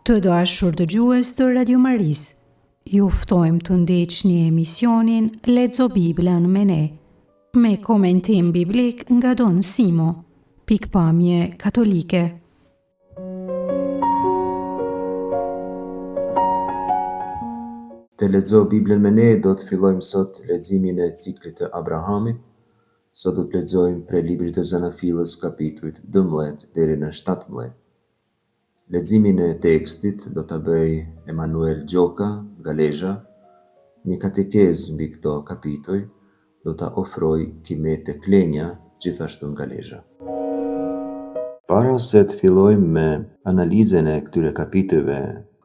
Të dashur dëgjues të Radio Maris, ju ftojmë të ndiqni emisionin Lexo Biblën me ne, me komentim biblik nga Don Simo, pikpamje katolike. Të Lexo Biblën me ne do të fillojmë sot leximin e ciklit të Abrahamit. Sot do të lexojmë prej librit të Zanafilës kapitujt 12 deri në 17. Leximin e tekstit do ta bëj Emanuel Gjoka nga Lezhë. Një katekez mbi këto kapituj do ta ofroj Kimet e Klenja, gjithashtu nga Lezhë. Para se të fillojmë me analizën e këtyre kapitujve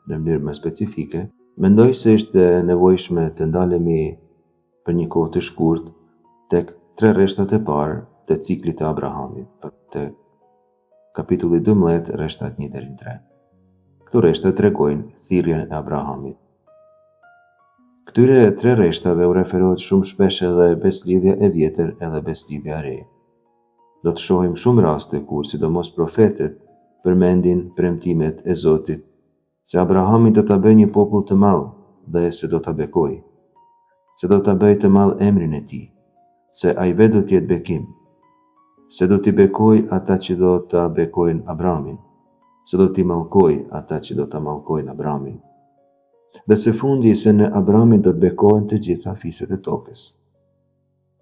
në mënyrë më specifike, mendoj se ishte nevojshme të ndalemi për një kohë të shkurt tek tre rreshtat e parë të ciklit të Abrahamit, të kapitulli 12, rreshtat 1 deri në 3. Këto rreshta tregojnë thirrjen e Abrahamit. Këtyre tre rreshtave u referohet shumë shpesh edhe beslidhja e vjetër edhe beslidhja e re. Do të shohim shumë raste kur sidomos profetët përmendin premtimet e Zotit se Abrahami do ta bëjë një popull të madh dhe se do ta bekojë, se do ta bëjë të madh emrin e tij, se ai vetë do të jetë bekim, se do t'i bekojë ata që do ta bekojnë Abrahamin, se do t'i mallkojë ata që do ta mallkojnë Abrahamin, dhe së fundi se në Abrahamin do të bekohen të gjitha fiset e tokës.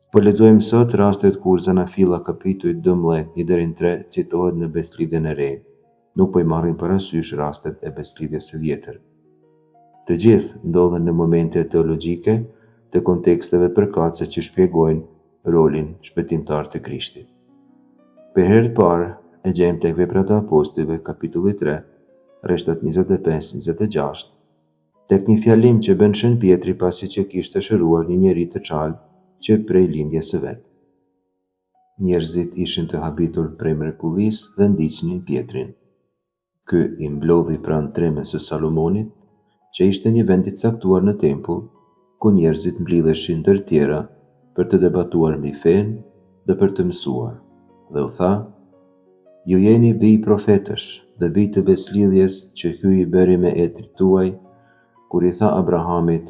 Po lexojmë sot rastet kur Zanafilla kapitujt 12 deri në 3 citohet në beslidhjen e re. Nuk po i marrim parasysh rastet e beslidhjes së vjetër. Të gjithë ndodhen në momente teologjike të konteksteve përkatëse që shpjegojnë rolin shpëtimtar të Krishtit. Për herë të parë e gjejmë tek Veprat e Apostujve kapitulli 3, rreshtat 25-26, tek një fjalim që bën Shën Pjetri pasi që kishte shëruar një njeri të çal që prej lindjes së vet. Njerëzit ishin të habitur prej mrekullisë dhe ndiqnin Pjetrin. Ky i mblodhi pranë tremës së Salomonit, që ishte një vend i caktuar në tempull, ku njerëzit mblidheshin ndër tjera për të debatuar mbi fenë dhe për të mësuar. Dhe u tha: ju jeni bij profetësh dhe bij të beslidhjes që hyi bëri me etrit tuaj, kur i tha Abrahamit: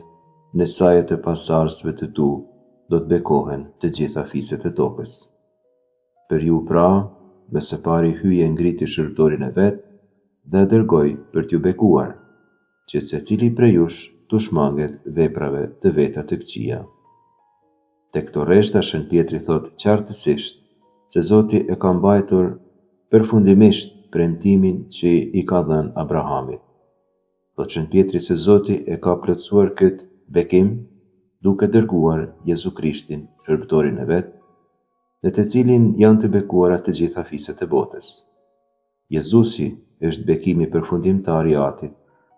në sajet e pasarsve të tu do të bekohen të gjitha fiset e tokës. Për ju pra, me së pari hyje ngriti shërbëtorin e vet dhe dërgoi për t'ju bekuar, që secili prej jush t'u shmanget veprave të veta të këqija. Te këto rreshta Shën Pjetri thot qartësisht se Zoti e ka mbajtur përfundimisht premtimin që i ka dhënë Abrahamit. Thot Shën Pjetri se Zoti e ka plotësuar këtë bekim duke dërguar Jezu Krishtin, shërbëtorin e vet, dhe të cilin janë të bekuara të gjitha fiset e botës. Jezusi është bekimi përfundimtar i atit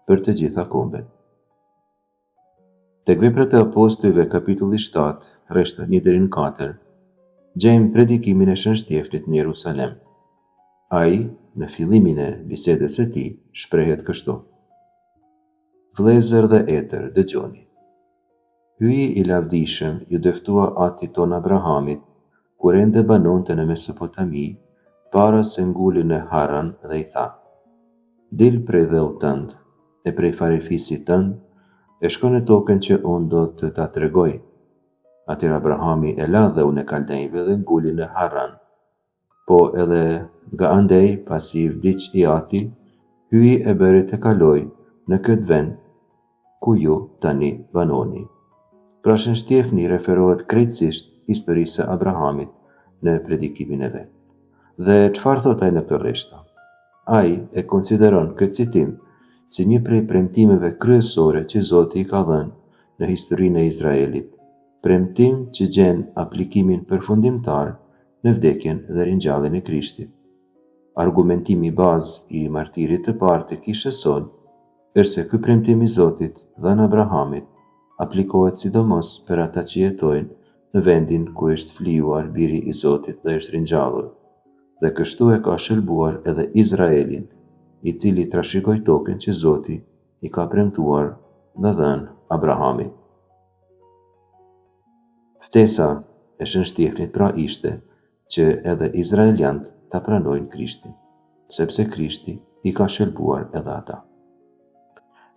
për të gjitha kombet. Tek Veprat e Apostujve kapitulli 7, rreshtat 1 deri në 4, gjejmë predikimin e Shën Shtefnit në Jerusalem. Ai, në fillimin e bisedës së tij, shprehet kështu: vëllezër dhe etër, dëgjoni. Hyi i lavdishëm ju dëftua atit ton Abrahamit, kur ende banonte në Mesopotami, para se nguli në Haran dhe i tha: dil prej dheut tënd e prej farefisit tënd e shko në tokën që unë do të ta tregoj. Atëherë Abrahami e la dheun e Kaldejve dhe nguli në Haran. Po edhe nga andej, pasi i vdiq i ati, hyi e bëri të kaloj në këtë vend ku ju tani banoni. Pra Shën Shtefni referohet krejtësisht historisë së Abrahamit në predikimin e vet. Dhe çfarë thot ai në këtë rreshta? Ai e konsideron këtë citim si një prej premtimeve kryesore që Zoti i ka dhënë në historinë e Izraelit, premtim që gjen aplikimin përfundimtar në vdekjen dhe ringjalljen e Krishtit. Argumentimi bazë i martirit të parë të kishës son është se ky premtim i Zotit dhënë Abrahamit aplikohet sidomos për ata që jetojnë në vendin ku është flijuar biri i Zotit dhe është ringjallur, dhe kështu e ka shëlbuar edhe Izraelin, i cili trashëgoi tokën që Zoti i ka premtuar dhe dhënë Abrahamit. Ftesa e Shën Shtefnit pra ishte që edhe izraelianët ta pranojnë Krishtin, sepse Krishti i ka shëlbuar edhe ata.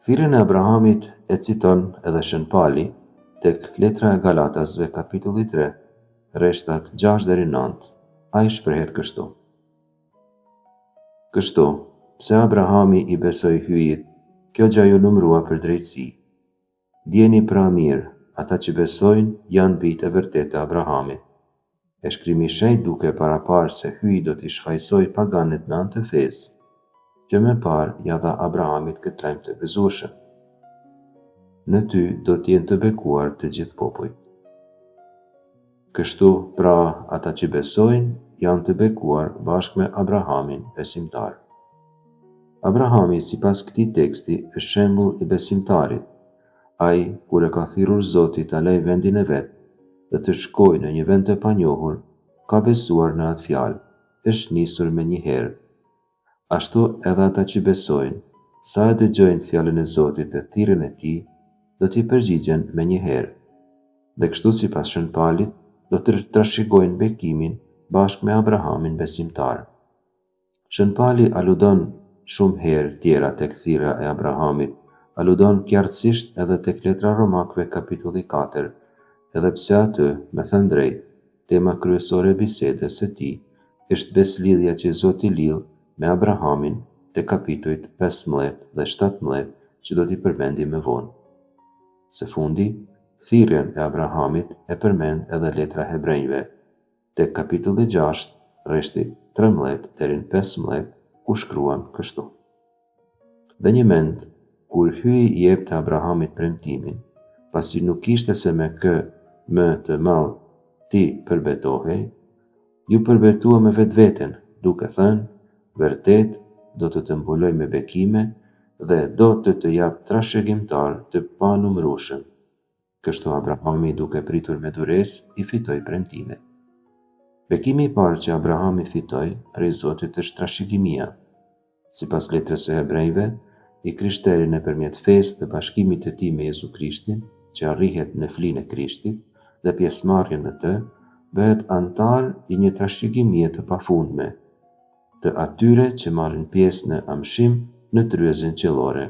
Thirrjen e Abrahamit e citon edhe Shën Pali tek letra e Galatasve kapitulli 3, rreshtat 6 deri 9. Ai shprehet kështu: Kështu, pse Abrahami i besoi hyjit, kjo gjë ju numërua për drejtësi. Djeni pra mirë, ata që besojnë janë bijtë e vërtetë të Abrahamit. E shkrimi i shenjtë duke paraparë se hyji do t'i shfaqsojë paganët në anë të fesë, që më parë ja dha Abrahamit këtë lajm të gëzueshëm. Në ty do t'jenë të bekuar të gjithë popujt. Kështu, pra, ata që besojnë janë të bekuar bashkë me Abrahamin besimtar. Abrahami, sipas këtij teksti, është shembull i besimtarit. Ai, kur e ka thirrur Zoti ta lejë vendin e vet dhe të shkojë në një vend të panjohur, ka besuar në atë fjalë, është nisur me një herë. Ashtu edhe ata që besojnë, sa e dëgjojnë fjalën e Zotit dhe thirrjen e tij, do t'i përgjigjen me një herë. Dhe kështu sipas Shën Palit, do të trashëgojnë bekimin bashkë me Abrahamin besimtar. Shën Pali aludon shumë herë tjera tek thirrja e Abrahamit, aludon qartësisht edhe tek letra Romakëve kapitulli 4, edhe pse aty, me thënë drejt, tema kryesore e bisedës së tij është beslidhja që Zoti lidh me Abrahamin te kapitujt 15 dhe 17 që do t'i përmendim më vonë. Së fundi, thirrjen e Abrahamit e përmend edhe letra Hebrejve, tek kapitulli 6, rreshti 13 deri në 15, ku shkruan kështu: Dhe një mend, kur hyi i jepte Abrahamit premtimin, pasi nuk kishte se me kë më të madh ti përbetohej, ju përbetua me vetveten, duke thënë, vërtet do të mbuloj me bekime dhe do të jap trashëgimtar të panumërueshëm. Kështu Abrahami, duke pritur me duresë, i fitoi premtimet. Bekimi i parë që Abrahami fitoi prej Zotit është trashëgimia. Sipas letrës së Hebrejve, i krishteri nëpërmjet fesë dhe bashkimit të tij me Jezu Krishtin, që arrihet në flinë e Krishtit dhe pjesëmarrjen në të, bëhet antar i një trashëgimie të pafundme, të atyre që marrin pjesë në amshim në tryezën qiellore.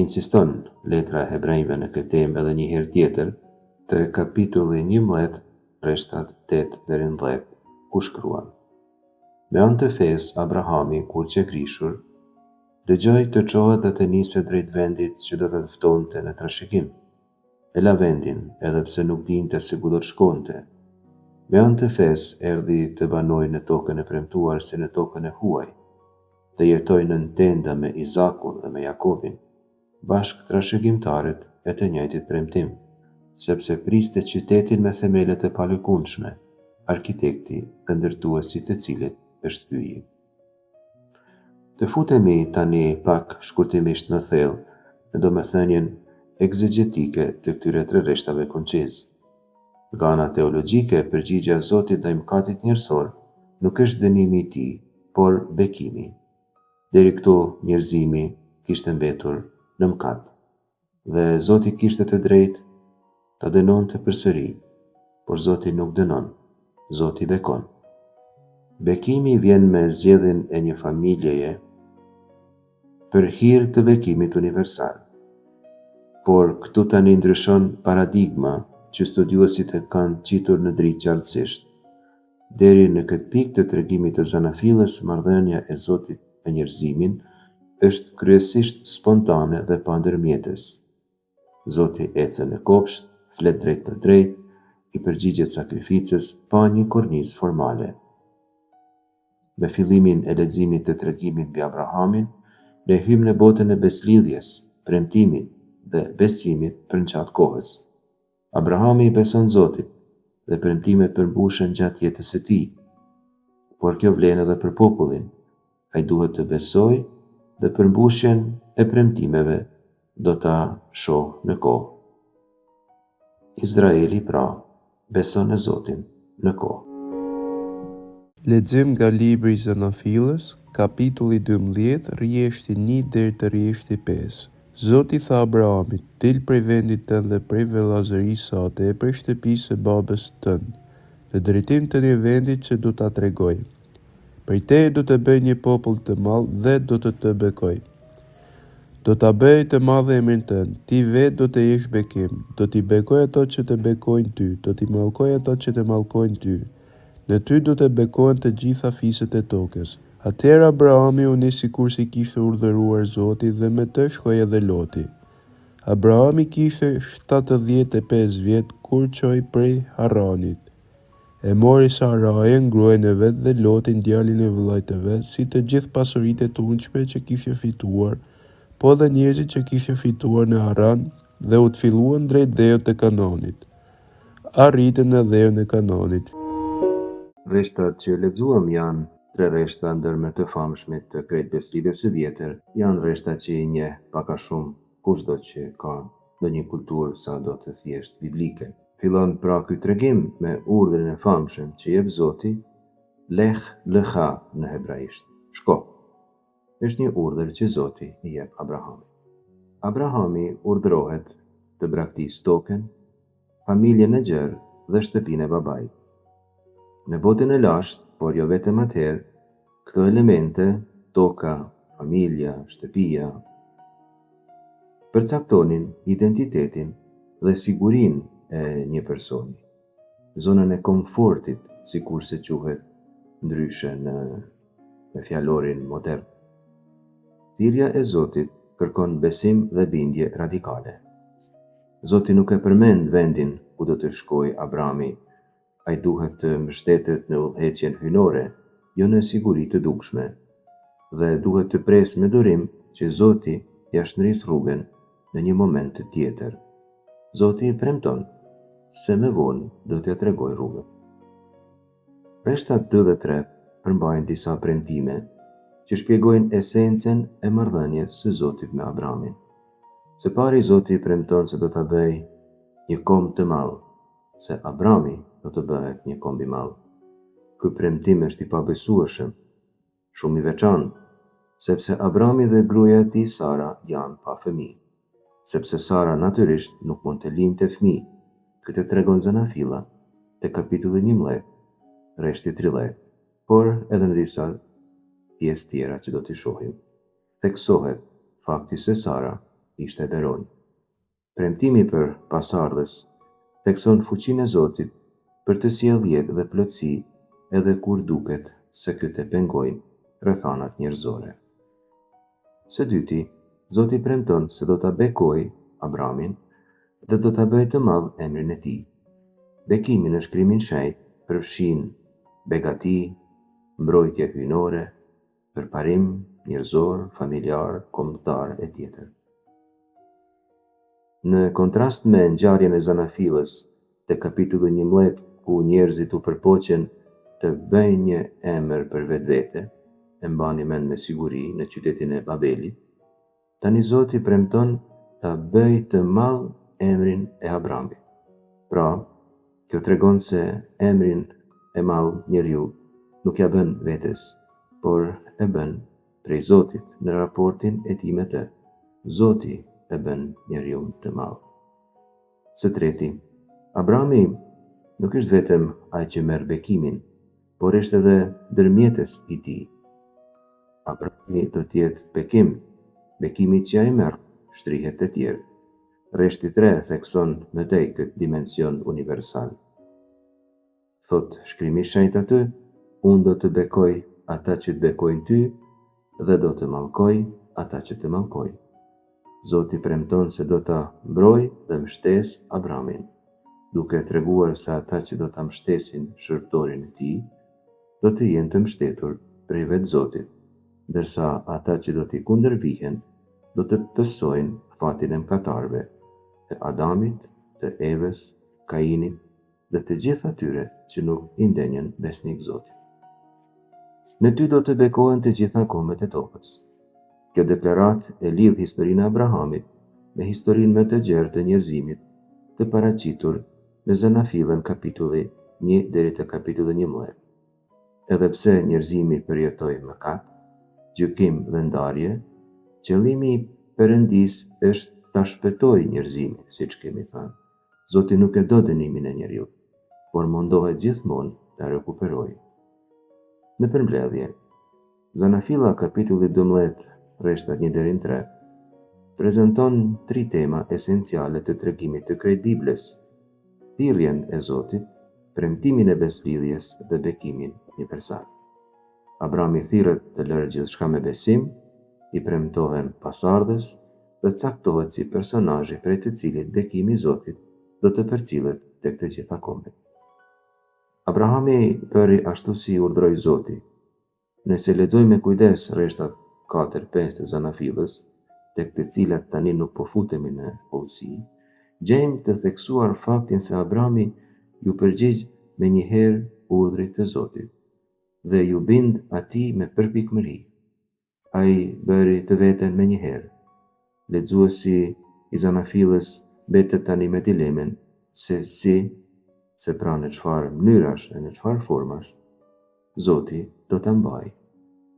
Insiston letra e Hebrejve në këtë temë edhe një herë tjetër, te kapitulli 11, rreshtat 8 deri në 10, ku shkruan: Me anë të fesë, Abrahami, kur që krishur, dëgjoi të çohet dhe të niset drejt vendit që do të ftonte në trashëgim. E la vendin, edhe pse nuk dinte se ku do të shkonte. Me anë të fesë erdhi të banojë në tokën e premtuar si në tokën e huaj, të jetoj në tenda me Izakun dhe me Jakobin, bashkë trashëgimtarët e të njëjtit premtim, sepse priste qytetin me themelet e palëkundshme, arkitekti dhe ndërtuesi të cilit është hyji. Të futemi tani pak shkurtimisht në thellë në domethënien egzegjetike të këtyre tre rreshtave konciz. Nga ana teologjike, përgjigjja e Zotit ndaj mëkatit njerëzor nuk është dënimi i tij, por bekimi. Deri këtu njerëzimi kishte mbetur në mëkat, dhe Zoti kishte të drejtë ta dënonte përsëri, por Zoti nuk dënon, Zoti bekon. Bekimi vjen me zgjedhjen e një familjeje për hir të bekimit universal. Por këtu tani ndryshon paradigma që studiuesit e kanë qitur në dritë qartësisht. Deri në këtë pikë të tregimit të zanafillës, marrëdhënia e Zotit me njerëzimin është kryesisht spontane dhe pa ndërmjetës. Zoti ecë në kopsht, flet drejt për drejt, i përgjigjet sakrificës pa një kornizë formale. Me fillimin e leximit të tregimit mbi Abrahamin, ne hymë në botën e beslidhjes, premtimit dhe besimit për gjatë kohës. Abrahami i beson Zotit dhe premtimet përmbushen gjatë jetës së tij. Por kjo vlen edhe për popullin. Ai duhet të besojë dhe përmbushjen e premtimeve do ta shohë në kohë. Izraeli pra beson në Zotin në kohë. Lexim nga libri i Zanafillës, kapitulli 12, rrjeshti 1 deri te rrjeshti 5. Zoti tha Abrahamit: "Dil prej vendit tënd dhe prej vëllazërisë sate e prej shtëpisë së babës tënd, në drejtim të një vendit që do ta tregoj. Prej teje do të bëj një popull të madh dhe do të bekoj. Do ta bëj të madh emrin tënd, ti vetë do të jesh bekim, do t'i bekoj ato që të bekojnë ty, do t'i mallkoj ato që të mallkojnë ty. Në ty do të bekohen të gjitha fiset e tokës. Atëherë Abrahami u nis sikur si kishte urdhëruar Zoti dhe me të shkoi edhe Loti. Abrahami kishte 75 vjet kur çoi prej Harranit. E mori Sarajen, gruajën e vet dhe Lotin, djalin e vëllait të vet, si të gjithë pasuritë e tunçme që kishte fituar, po dhe njerëzit që kishte fituar në Harran dhe u të filluan drejt dhëut të Kanonit. Arritën në dheun e Kanonit. Rreshtat që lexuam janë 3 rreshta ndër më të famshme të krejt beslidhjes së vjetër. Janë rreshta që i njeh pak a shumë kushdo që ka ndonjë kulturë sa do të thjesht biblike. Fillon pra ky tregim me urdhrin e famshëm që jep Zoti, Lech Lecha në hebraisht. Shko. Është një urdhër që Zoti i jep Abrahamit. Abrahami urdhërohet të braktisë tokën, familjen e gjerë dhe shtëpinë e babait. Në botën e lashtë, por jo vetëm atëherë, këto elemente, toka, familja, shtëpia, përcaktonin identitetin dhe sigurinë e një personi, zonën e komfortit, sikur se quhet ndryshe në fjalorin modern. Thirrja e Zotit kërkon besim dhe bindje radikale. Zoti nuk e përmend vendin ku do të shkojë Abrami. Ai duhet të mbështetet në udhëheqjen hyjnore, jo në siguri të dukshme, dhe duhet të presë me durim që Zoti t'ia shndrisë rrugën në një moment të tjetër. Zoti i premton se më vonë do t'ia tregojë rrugën. Rreshtat 2 dhe 3 përmbajnë disa premtime që shpjegojnë esencën e marrëdhënies së Zotit me Abramin. Së pari Zoti premton se do ta bëjë një kombë të madh, se Abrami do të bëhet një komb i madh. Ky premtim është i pabesueshëm, shumë i veçantë, sepse Abrami dhe gruaja e tij Sara janë pa fëmijë, sepse Sara natyrisht nuk mund të lindte fëmijë. Këtë tregon Zanafilla te kapitulli 11, rreshti 30, por edhe në disa pjesë tjera që do t'i shohim. Theksohet fakti se Sara ishte beronjë. Premtimi për pasardhës thekson fuqinë e Zotit për të sjellë jetë dhe plotësi edhe kur duket se këto pengojnë rrethanat njerëzore. Së dyti, Zoti premton se do ta bekojë Abramin dhe do ta bëjë të madh emrin e tij. Bekimi në shkrimin shenjtë përfshin begati, mbrojtje hyjnore, përparim njerëzor, familjar, kombëtar e tjetër. Në kontrast me ngjarjen e Zanafilës te kapitulli 11, ku njerëzit u përpoqen të bëjnë një emër për vetvete, e mbani mend me siguri në qytetin e Babelit, tani Zoti premton ta bëjë të madh emrin e Abramit. Pra, kjo tregon se emrin e madh njeriu nuk ja bën vetes, por e bën prej Zotit në raportin e tij me të. Zoti e bën njeriu të madh. Së treti, Abrami nuk është vetëm ai që merr bekimin, por është edhe ndërmjetës i tij. Abrami do të jetë bekim, bekimi që ai merr shtrihet të tjerë. Rreshti 3 thekson më tej këtë dimension universal. Thot shkrimi i shenjtë aty, unë do të bekoj ata që të bekojnë ty dhe do të mallkoj ata që të mallkojnë. Zoti premton se do ta mbrojë dhe mbështes Abramin, duke treguar se ata që do ta mbështesin shërbëtorin e tij do të jenë të mbështetur prej vetë Zotit, ndërsa ata që do t'i kundërvihen do të pësojnë fatin e mëkatarëve, të Adamit, të Evës, Kainit dhe të gjithë atyre që nuk i ndenjën besnik Zotit. Në ty do të bekohen të gjitha kombet e tokës. Kjo deklarat e lidh historinë e Abrahamit me historinë më të gjerë të njerëzimit, të paraqitur në Zanafillën kapitulli 1 deri te kapitulli 11. Edhe pse njerëzimi përjetoi mëkat, gjykim dhe ndarje, qëllimi i Perëndisë është ta shpëtojë njerëzimin, siç kemi thënë. Zoti nuk e do dënimin e njeriut, por mundohet gjithmonë ta rekuperojë. Në përmbledhje, Zanafilla kapitulli 12, rreshtat 1 deri në 3, prezanton 3 tema esenciale të tregimit të krejt Biblës: thirrjen e Zotit, premtimin e beslidhjes dhe bekimin një përsak. Abrami thirret të lërë gjithçka me besim, i premtohen pasardhës dhe caktohet si personazhi prej të cilit bekimi i Zotit do të përcillet tek të gjitha kombet. Abrahami bëri ashtu si urdhroi Zoti. Nëse lexojmë me kujdes rreshtat 4-5 të Zanafillës, tek të cilat tani nuk po futemi në hollësi, gjejmë të theksuar faktin se Abrami ju përgjigj me njëherë urdhrit të Zotit dhe ju bind atij me përpikmëri. Ai bëri të veten me njëherë. Lexuesi i Zanafillës mbetet tani me dilemen se pra në çfarë mënyrash e në çfarë formash Zoti do ta mbajë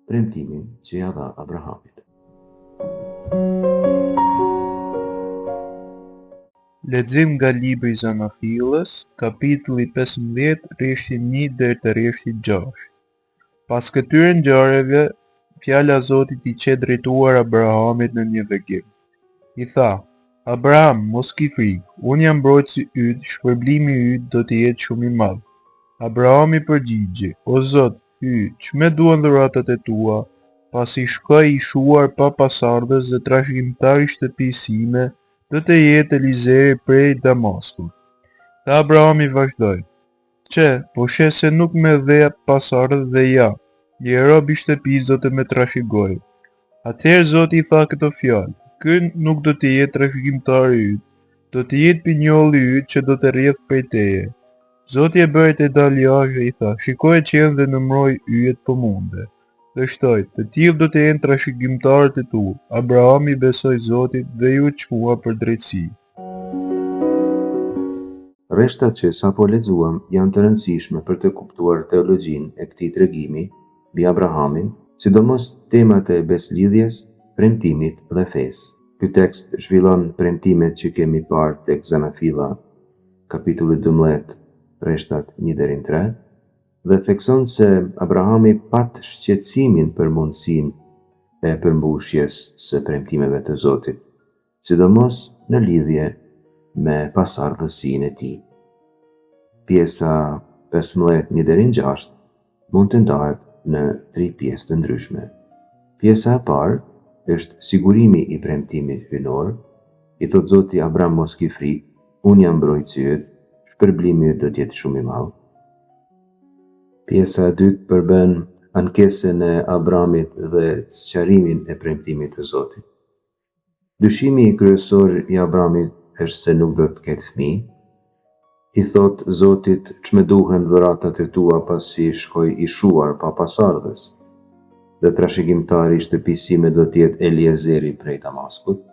premtimin që ja dha Abrahamit. Lexim nga libri i Zanafillës, kapitulli 15, rreshti 1 deri te rreshti 6. Pas këtyre ngjarjeve, fjala e Zotit i qe drejtuar Abrahamit në një vegim. I tha: Abraham, mos ki frikë, unë jam mbrojtësi yt, shpërblimi yt do të jetë shumë i madh. Abrahami përgjigje: O Zot, çme duan dhuratat e tua, pasi shkoj i shuar pa pasardhës dhe trashëgimtari i shtëpisë sime do të jetë Elizeri prej Damaskut. Tha Abrahami vazhdoi: po shes se nuk me dhe pasardhë dhe ja, je rob i shtëpisë do të me trashëgoj. Atëherë Zoti i tha këto fjalë: Ky nuk do të jetë trashëgimtari yt, do të jetë pinjolli yt që do të rrjedh prej teje. Zoti e bëri të dalë jashtë i tha: Shikoje qiellin dhe numëroj yjet po munde. Dhe shtoi: Të tillë do të jenë trashëgimtarët e tu. Abrahami besoi Zotit dhe ju çmua për drejtësi. Rreshtat që sapo lexuam janë të rëndësishme për të kuptuar teologjinë e këtij tregimi mbi Abrahamin, sidomos temat e beslidhjes, premtimit dhe fesë. Ky tekst zhvillon premtimet që kemi parë tek Zanafilla, kapitulli 12, rreshtat 1 deri në 3, dhe thekson se Abrahami pat shqetësimin për mundësinë e përmbushjes së premtimeve të Zotit, sidomos në lidhje me pasardhësinë e tij. Pjesa 15, 1 deri në 6 mund të ndahet në 3 pjesë të ndryshme. Pjesa e parë është sigurimi i premtimit hyjnor. I thot Zoti: Abraham, mos ki frikë, unë jam mbrojtësi yt, shpërblimi yt do të jetë shumë i madh. Pjesa e dytë përbën ankesën e Abrahamit dhe sqarimin e premtimit të Zotit. Dyshimi kryesor i Abrahamit është se nuk do të ketë fëmijë. I thot Zotit: çme duhen dhuratat e tua pasi shkoj i shuar pa pasardhës. Dhe trashëgimtari i shtëpisë sime do të jetë Eliezeri prej Damaskut.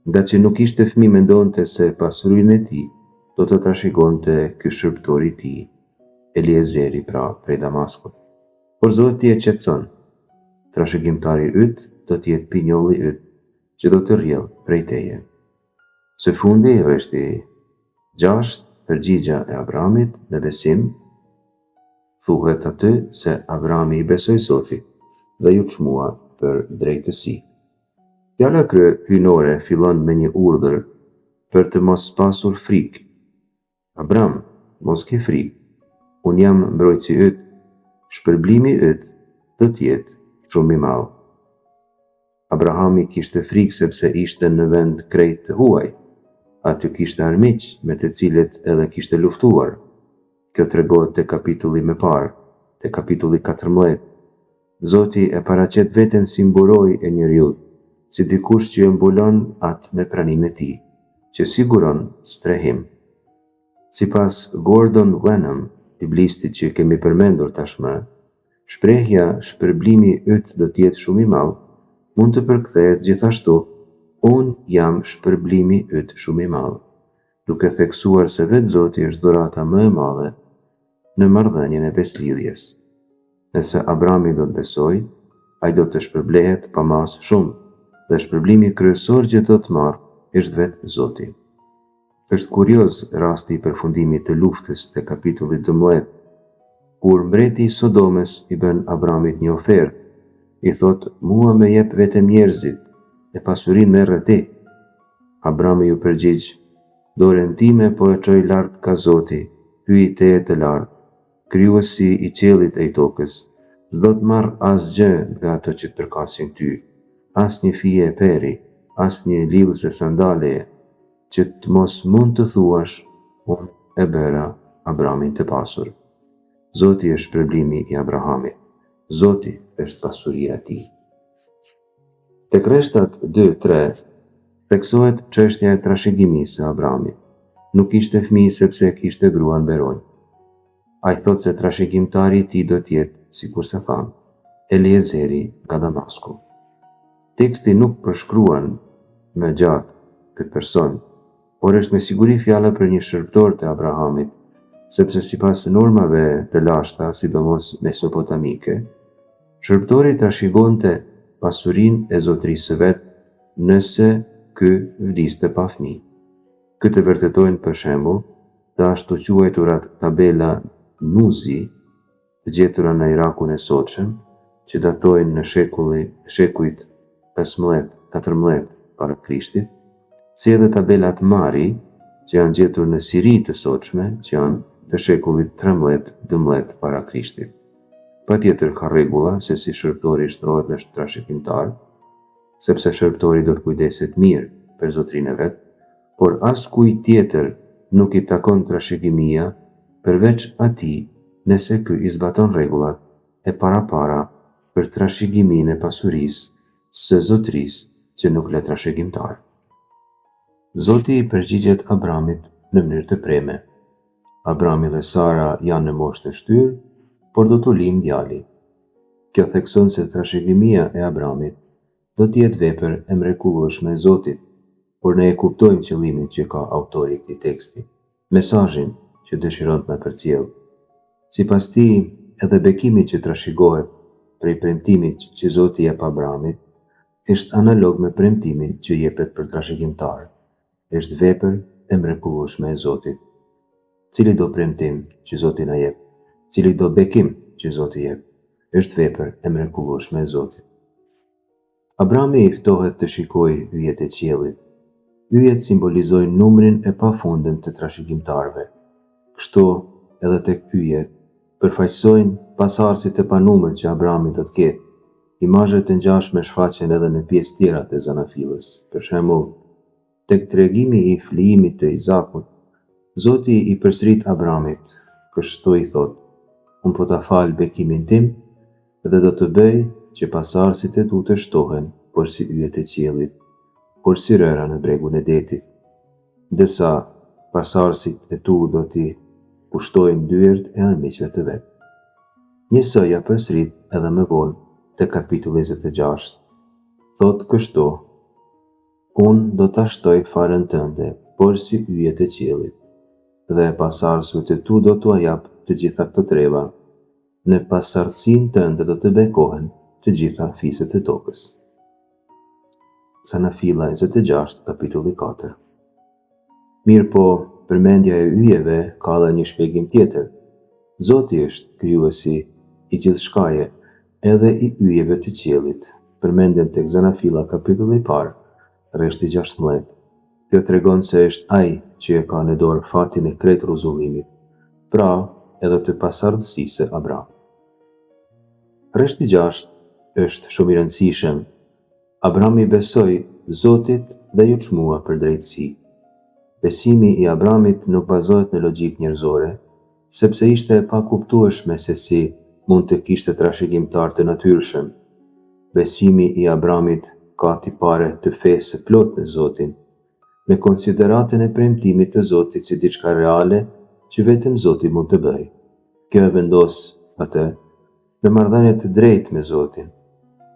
Nga që nuk ishte fëmijë, mendonte se pasurinë e tij do të trashëgonte ky shërbëtor i tij, Eliezeri pra prej Damaskut. Por Zoti e qetëson: trashëgimtari yt do të jetë pinjolli yt që do të rrjedh prej teje. Së fundi, rreshti 6, përgjigja e Abrahamit në besim, thuhet aty se Abrahami i besoi Zotit dhe ju çmua për drejtësi. Fjala hyjnore fillon me një urdhër për të mos pasur frikë. Abraham, mos ke frikë, unë jam mbrojtësi yt, shpërblimi yt do të jetë shumë i madh. Abrahami kishte frikë sepse ishte në vend krejt të huaj. Aty kishte armiq me të cilët edhe kishte luftuar. Kjo tregohet te kapitulli më parë, te kapitulli 14. Zoti e paraqet veten si mburoj e njeriut, si dikush që e mbulon atë me praninë e tij, që siguron strehim. Sipas Gordon Wenham, biblistit që kemi përmendur tashmë, shprehja shpërblimi yt do të jetë shumë i madh mund të përkthehet gjithashtu: unë jam shpërblimi yt shumë i madh, duke theksuar se vetë Zoti është dhurata më e madhe në marrëdhënien e beslidhjes. Nëse Abrahami do të besoj, ai do të shpërblehet pa mas shumë, dhe shpërblimi kryesor që do të marrë është vetë Zoti. Është kurioz rasti i përfundimit të luftës te kapitulli 12, kur mbreti i Sodomës i bën Abrahamit një ofertë, i thot: mua më jep vetëm njerëzit, e pasurin merret ti. Abrami ju përgjigj, dorën time po e çoj lart ka Zoti, hyj teje të lartë, krijuesi i qiellit e i tokës. S'do të marr asgjë nga ato që të përkasin ty, as një fije e peri, as një lidhëse sandaleje, që të mos mund të thuash, unë e bëra Abramin të pasur. Zoti është shpërblimi i Abrahamit. Zoti është pasuria e tij. Tek Reshtat 2:3 theksohet çështja e trashëgimisë së Abramit. Nuk kishte fëmijë sepse kishte gruan Beronj. Ai thot se trashëgimtari i tij do të jetë, sikur se thanë, Eliezeri nga Damasku. Teksti nuk përshkruan më gjatë këtë person, por është me siguri fjala për një shërbëtor të Abrahamit, sepse sipas normave të lashta, sidomos mesopotamike, shërbëtori trashëgonte pasurinë e zotërisë së vet nëse ky vdiste pa fëmijë. Këtë vërtetojnë për shembull të ashtu quajturat tabela Nuzi, të gjetura në Irakun e sotshëm, që datojnë në shekujt 15-14 para Krishtit, si edhe tabelat Mari, që janë gjetur në Siri të sotshme, që janë të shekullit 13-12 para Krishtit. Patjetër ka rregulla se si shërbëtori shtrohet në trashëgimtar, sepse shërbëtori do të kujdeset mirë për zotrinë e vet, por askujt tjetër nuk i takon trashëgimia përveç atij nëse ky i zbaton rregullat e para për trashëgiminë e pasurisë së zotërisë që nuk le trashëgimtar. Zoti i përgjigjet Abramit në mënyrë të preme. Abrami dhe Sara janë në moshë të shtyrë, por do t'u lindë djali. Kjo thekson se trashëgimia e Abramit do të jetë vepër e mrekullueshme e Zotit, por ne e kuptojmë qëllimin që ka autori i këtij teksti, mesazhin që dëshiron të na përcjellë. Sipas tij, edhe bekimi që trashëgohet prej premtimit që Zoti jep Abramit është analog me premtimin që jepet për trashëgimtar. Është vepër e mrekullueshme e Zotit. Cili do premtim që Zoti na jep, cili do bekim që Zoti jep, është vepër e mrekullueshme e Zotit. Abrami i ftohet të shikojë yjet e qiellit. Yjet simbolizojnë numrin e pafundëm të trashëgimtarëve. Kështu edhe tek yjet përfaqësojnë pasardhësit e panumër që Abrami do të ketë. Imazhet e ngjashme shfaqen edhe në pjesë tjera të Zanafillës. Për shembull, tek tregimi i flijimit të Izakut, Zoti i përsërit Abramit, kështu i thot: unë po ta fal bekimin tim dhe do të bëj që pasardhësit e tu të shtohen, por si yjet e qiellit, por si rëra në bregun e detit, ndërsa pasardhësit e tu do t'i pushtojnë dyert e armiqve të vet. Njësoj ja përsërit edhe më vonë te kapitulli 26. Thot kështu: unë do ta shtoj farën tënde, por si yjet e qiellit, dhe pasardhësve të tu do t'ua jap të gjitha këto treva. Në pasardhësinë tënde do të bekohen të gjitha fiset e tokës. Zanafilla 26, kapitulli 4. Mirë po, përmendja e yjeve ka edhe një shpjegim tjetër. Zoti është krijuesi i gjithçkaje, edhe i yjeve të qiellit. Përmenden tek Zanafilla kapitulli 1, rreshti 16. Kjo tregon se është ai që e ka në dorë fatin e krejt rruzullimit, pra edhe të pasardhësisë së Abram. Rreshti 6 është shumë i rëndësishëm. Abrami besoi Zotit dhe ju çmua për drejtësi. Besimi i Abramit nuk bazohet në logjikë njerëzore, sepse ishte e pakuptueshme se si mund të kishte trashëgimtar të natyrshëm. Besimi i Abramit ka tipare të fesë së plotë në Zotin, me konsideratën e premtimit të Zotit si diçka reale që vetëm Zoti mund të bëjë. Kjo e vendos atë në marrëdhënie të drejtë me Zotin.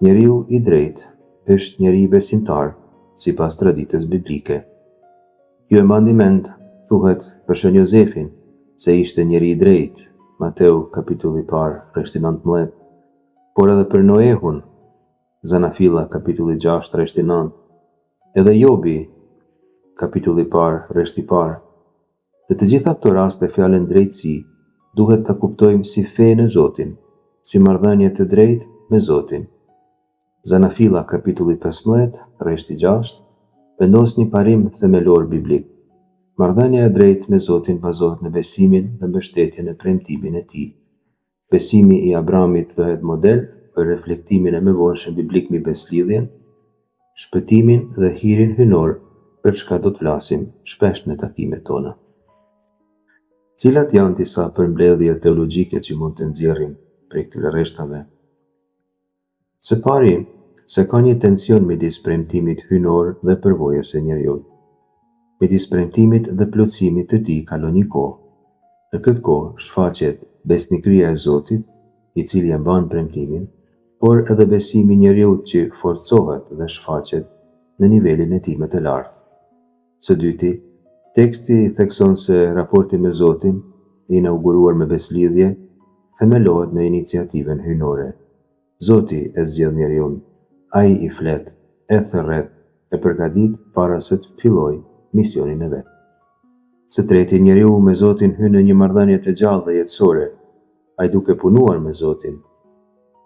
Njeriu i drejtë është njeri besimtar sipas traditës biblike. Ju e mandi mend, thuhet për shën Jozefin, se ishte njeri i drejtë, Mateu kapitulli 1, rreshti 19, por edhe për Noehun, Zanafilla kapitulli 6, rreshti 9, edhe Jobi kapitulli 1, rreshti 1. Në të gjitha këto raste fjalën drejtësi duhet ta kuptojmë si fe në Zotin, si marrëdhënie të drejtë me Zotin. Zanafilla kapitulli 15, rreshti 6, vendos një parim themelor biblik. Marrëdhënia e drejtë me Zotin bazohet në besimin dhe mbështetjen e premtimin e tij. Besimi i Abrahamit bëhet model për reflektimin e mëvonshëm biblik mbi beslidhjen, shpëtimin dhe hirin hynor, për çka do të flasim shpesh në takimet tona. Cilat janë disa përmbledhje teologjike që mund të nxjerrim prej këtyre rreshtave? Së pari, se ka një tension midis premtimit hynor dhe përvojës së njeriut. Midis premtimit dhe plotësimit të tij kalon një kohë. Në këtë kohë shfaqet besnikëria e Zotit, i cili e mban premtimin, por edhe besimi i njeriut që forcohet dhe shfaqet në nivelin e tij më të lartë. Së dyti, teksti thekson se raporti me Zotin, i inauguruar me beslidhje, themelohet në iniciativën hynore. Zoti e zgjedh njeriun, ai i flet, e thërret, e përgadit para se të fillojë misionin e vet. Së treti, njeriu me Zotin hyn në një marrëdhënie të gjallë dhe jetësore. Ai duke punuar me Zotin,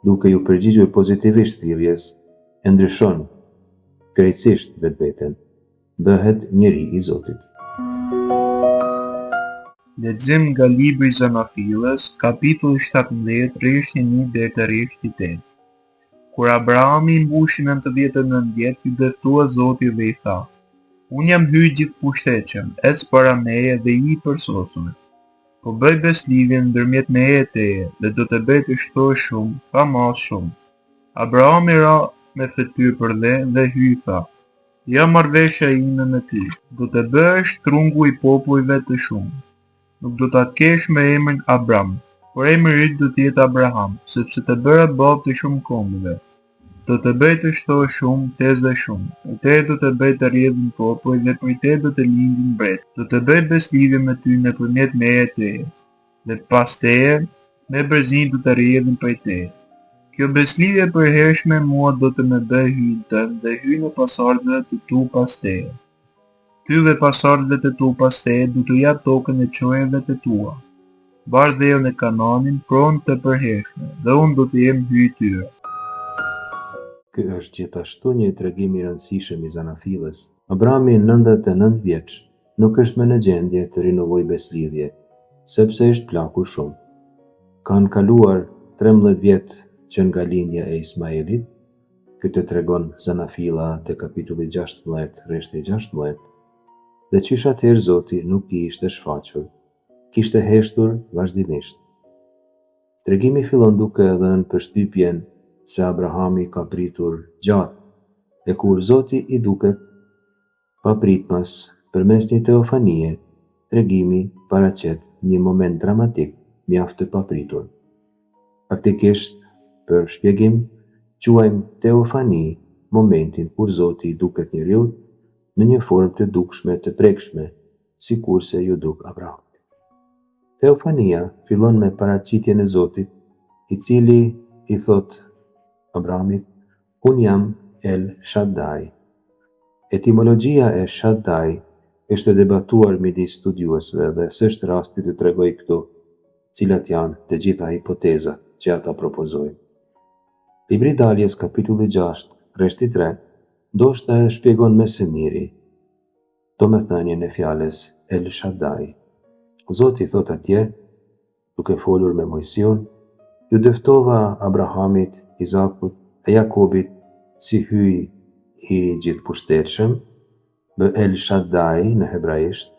duke ju përgjigjur pozitivisht thirrjes, e ndryshon krejtësisht vetveten, bëhet njeri i Zotit. Lexim nga libri i Zanafillës, kapitulli 17, rreshti 1 deri te rreshti 8. Kur Abrahami mbushi 99 vjet, i dëftua Zoti dhe i tha: Unë jam hyrë gjithëpushtetshëm, ec para meje dhe i përsosur. Po bëj beslidhje ndërmjet meje e teje, dhe do të bëj të shtohesh shumë, pa mas shumë. Abrahami ra me fytyrë përdhe dhe hyi tha: Ja marrëveshja ime me ty, do të bëhesh trungu i popujve të shumë. Nuk do ta kesh me emrin Abram, por emri yt do të jetë Abraham, sepse të bëra babë të shumë kombëve. Do të bëj të shtohesh shumë, tez dhe shumë. Për te do të bëj të rrjedhin popull dhe për te do të lindin mbret. Do të bëj beslidhje me ty nëpërmjet meje teje, dhe pas teje, me bërzinë do të rrjedhin prej teje. Kjo beslidhje e përhershme mua do të më bëj hyn tënd dhe hyn e pasardhëve të tu pas teje. Ty dhe pasardhëve të tu pas teje do të jap tokën e çojeve të tua. Bardhën e Kananin, pronë të përhershme, dhe unë do të jem hyj tyre. Ky është gjithashtu një tregim i rëndësishëm i Zanafillës. Abrahami 99 vjeç nuk është më në gjendje të rinovojë beslidhje, sepse është plakur shumë. Kanë kaluar 13 vjet që nga lindja e Ismailit, këtë tregon Zanafilla te kapitulli 16, rreshti 16, dhe qysh atëherë Zoti nuk i ishte shfaqur, kishte heshtur vazhdimisht. Tregimi fillon duke dhënë përshtypjen se Abrahami ka pritur gjatë, e kur Zoti i duket papritmas përmes një teofanie, tregimi paraqet një moment dramatik mjaft të papritur. Faktikisht, për shpjegim, quajmë teofani momentin kur Zoti i duket njeriut në një formë të dukshme të prekshme, sikurse ju duk Abrahamit. Teofania fillon me paraqitjen e Zotit, i cili i thot Abrahamit: Unë jam El Shaddai. Etimologjia e Shaddai është debatuar midis studiuesve dhe s'është rasti të tregoj këtu cilat janë të gjitha hipotezat që ata propozojnë. Libri i Daljes kapitulli 6, rreshti 3, ndoshta e shpjegon më së miri domethënien e fjalës El Shaddai. Zoti thot atje, duke folur me Mojsiun: Ju dëftova Abrahamit, Izakut e Jakobit si hyj i gjithëpushtetshëm, bë El Shaddai në hebraisht,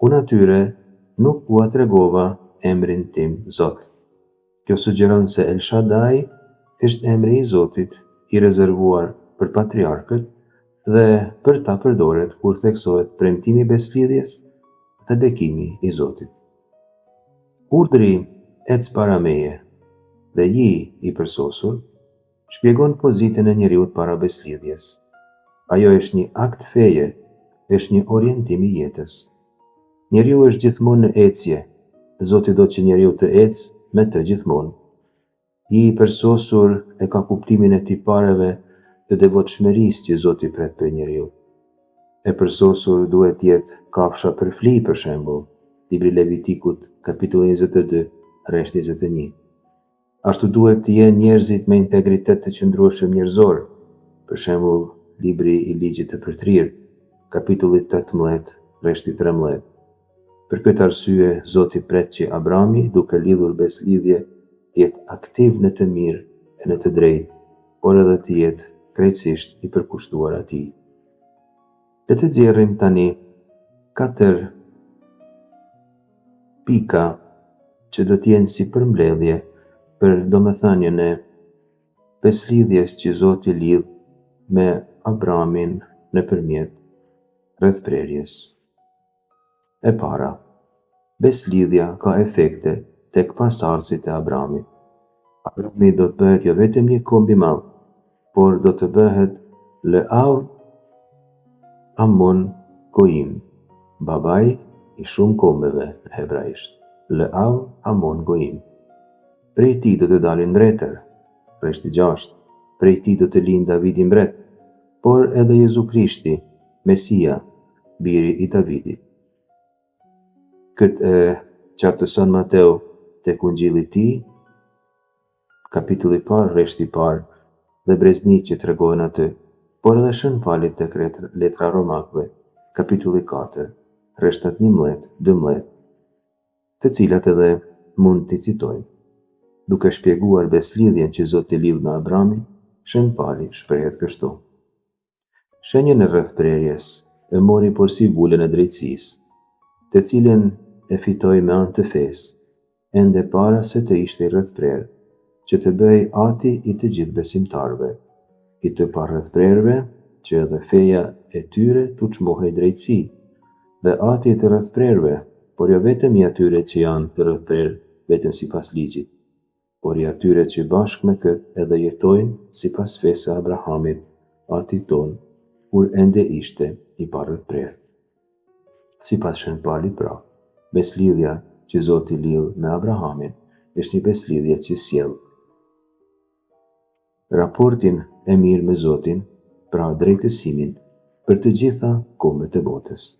unë atyre nuk u tregova emrin tim Zot. Kjo sugjeron se El Shaddai është emri i Zotit i rezervuar për patriarkët dhe për ta përdoret kur theksohet premtimi i beslidhjes dhe bekimi i Zotit. Urdhri ec para meje dhe ji i përsosur shpjegon pozitën e njeriut para beslidhjes. Ajo është një akt feje, është një orientim i jetës. Njeriu është gjithmonë në ecje, Zoti do që njeriu të ecë me të gjithmonë. Ji i përsosur e ka kuptimin e tipareve të devotshmërisë që Zoti pret për njeriu. E përsosur duhet jetë kafsha për fli, për shembull, libri Levitikut, kapitulli 22, rreshti 21. Ashtu duhet të jenë njerëzit me integritet të qëndrueshëm njerëzor. Për shembull, libri i ligjit të përtrirë, kapitulli 18, rreshti 13. Për këtë arsye, Zoti pret që Abrami, duke lidhur beslidhje, të jetë aktiv në të mirë e në të drejtë, por edhe të jetë krejtësisht i përkushtuar atij. Le të nxjerrim tani 4 pika që do të jenë si përmbledhje për domethënien e beslidhjes që Zoti lidh me Abramin nëpërmjet rrethprerjes. E para, beslidhja ka efekte tek pasardhësit e Abramit. Abrami do të bëhet jo vetëm një komb i madh, por do të bëhet Le'av Amon Goim, babai i shumë kombeve në hebraisht. Le'av Amon Goim. Prej tij do të dalin mbretër, rreshti 6. Prej tij do të lind Davidi mbret, por edhe Jezu Krishti, Mesia, biri i Davidit. Këtë qartëson Mateu tek Ungjilli i tij, kapitulli 1, rreshti 1, dhe breznitë që tregojnë aty, por edhe shënfalit tek letra Romakëve, kapitulli 4, rreshtat 11-12, të cilat edhe mund t'i citojmë. Duke shpjeguar beslidhjen që Zoti lidh me Abramin, shënfali shprehet kështu: Shenjën e rrethprerjes e mori porsi vulën e drejtësisë, të cilën e fitoi me anë të fesë, ende para se të ishte i rrethprer, që të bëhej ati i të gjithë besimtarëve, i të parrrethprerve, që edhe feja e tyre t'u çmohej drejtësi, dhe ati i të rrethprerve, por jo vetëm i atyre që janë të rrethprer vetëm sipas ligjit, por i atyre që bashkë me këtë edhe jetojnë sipas fesë së Abrahamit, atit ton, kur ende ishte i parrrethprer. Sipas shënfalit pra, beslidhja që Zoti lidh me Abrahamin është një beslidhje që sjell raportin e mirë me Zotin, pra drejtësimin për të gjitha kombet e botës.